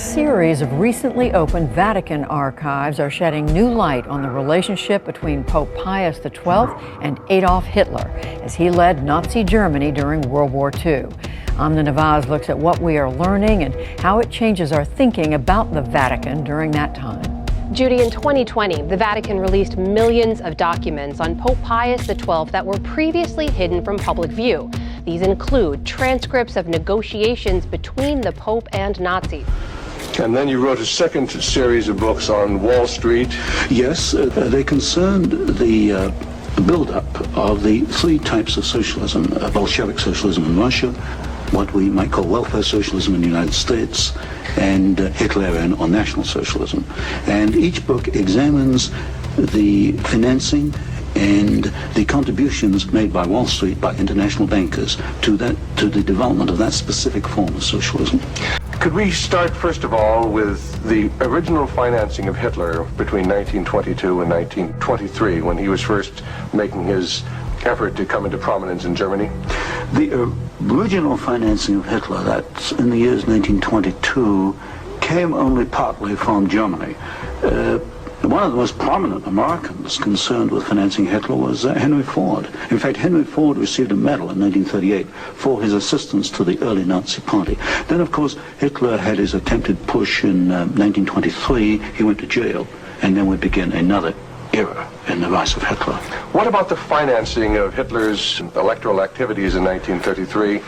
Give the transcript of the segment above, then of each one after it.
series of recently opened Vatican archives are shedding new light on the relationship between Pope Pius XII and Adolf Hitler as he led Nazi Germany during World War II. Amna Nawaz looks at what we are learning and how it changes our thinking about the Vatican during that time. Judy, in 2020, the Vatican released millions of documents on Pope Pius XII that were previously hidden from public view. These include transcripts of negotiations between the Pope and Nazis. And then you wrote a second series of books on Wall Street. Yes, they concerned the build-up of the three types of socialism: Bolshevik socialism in Russia, what we might call welfare socialism in the United States, and Hitlerian or National Socialism. And each book examines the financing and the contributions made by Wall Street, by international bankers, to the development of that specific form of socialism. Could we start, first of all, with the original financing of Hitler between 1922 and 1923, when he was first making his effort to come into prominence in Germany? The original financing of Hitler, that's in the years 1922, came only partly from Germany. One of the most prominent Americans concerned with financing Hitler was Henry Ford. In fact, Henry Ford received a medal in 1938 for his assistance to the early Nazi Party. Then, of course, Hitler had his attempted push in 1923. He went to jail, and then we begin another era in the rise of Hitler. What about the financing of Hitler's electoral activities in 1933?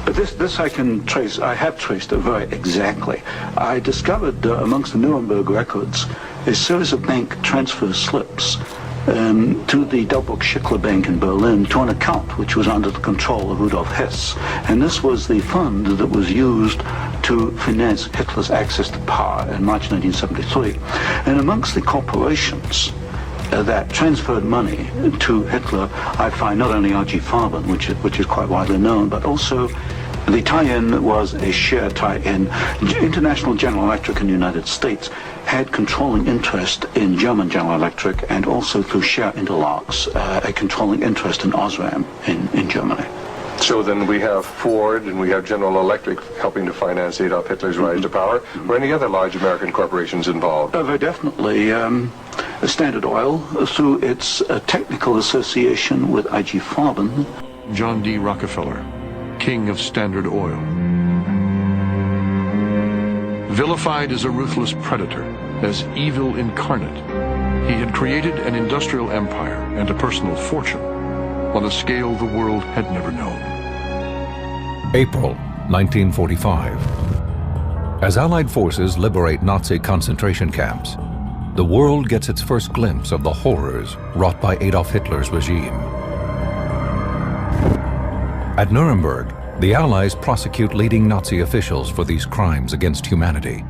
This I can trace. I have traced it very exactly. I discovered amongst the Nuremberg records a series of bank transfer slips to the Delbrück Schickler Bank in Berlin to an account which was under the control of Rudolf Hess. And this was the fund that was used to finance Hitler's access to power in March 1973. And amongst the corporations that transferred money to Hitler, I find not only R.G. Farben, which is quite widely known, but also the tie-in was a share tie-in. International General Electric in the United States had controlling interest in German General Electric, and also through share interlocks, a controlling interest in Osram in Germany. So then we have Ford and we have General Electric helping to finance Adolf Hitler's rise to power. Were any other large American corporations involved? Very definitely. Standard Oil, through its technical association with I.G. Farben. John D. Rockefeller, king of Standard Oil. Vilified as a ruthless predator, as evil incarnate, he had created an industrial empire and a personal fortune on a scale the world had never known. April 1945. As Allied forces liberate Nazi concentration camps, the world gets its first glimpse of the horrors wrought by Adolf Hitler's regime. At Nuremberg, the Allies prosecute leading Nazi officials for these crimes against humanity.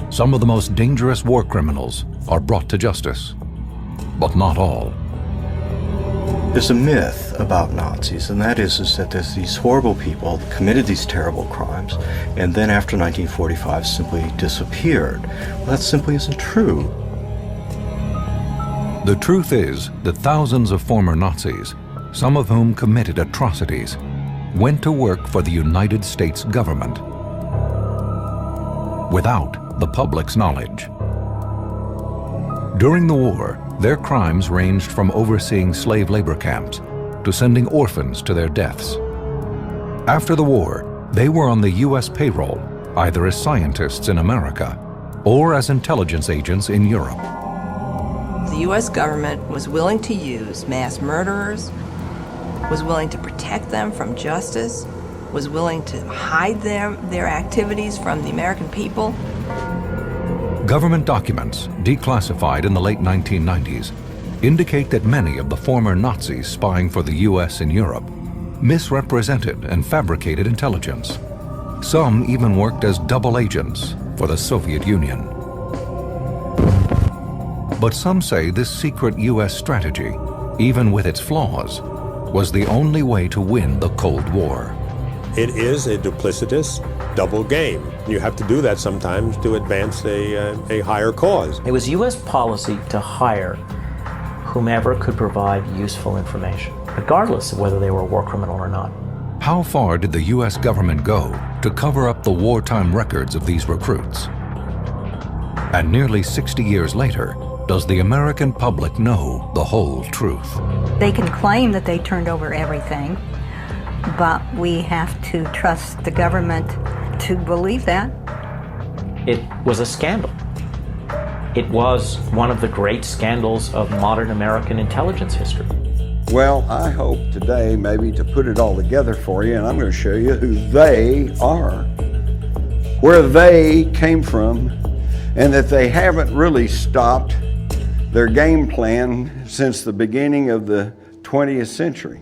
Some of the most dangerous war criminals are brought to justice, but not all. There's a myth about Nazis, and that is that there's these horrible people that committed these terrible crimes, and then after 1945 simply disappeared. Well, that simply isn't true. The truth is that thousands of former Nazis, some of whom committed atrocities, went to work for the United States government without the public's knowledge. During the war, their crimes ranged from overseeing slave labor camps to sending orphans to their deaths. After the war, they were on the U.S. payroll, either as scientists in America or as intelligence agents in Europe. The U.S. government was willing to use mass murderers, was willing to protect them from justice, was willing to hide their activities from the American people. Government documents, declassified in the late 1990s, indicate that many of the former Nazis spying for the U.S. in Europe misrepresented and fabricated intelligence. Some even worked as double agents for the Soviet Union. But some say this secret U.S. strategy, even with its flaws, was the only way to win the Cold War. It is a duplicitous double game. You have to do that sometimes to advance a higher cause. It was U.S. policy to hire whomever could provide useful information, regardless of whether they were a war criminal or not. How far did the U.S. government go to cover up the wartime records of these recruits? And nearly 60 years later, does the American public know the whole truth? They can claim that they turned over everything, but we have to trust the government to believe that. It was a scandal. It was one of the great scandals of modern American intelligence history. Well, I hope today maybe to put it all together for you, and I'm going to show you who they are, where they came from, and that they haven't really stopped their game plan since the beginning of the 20th century.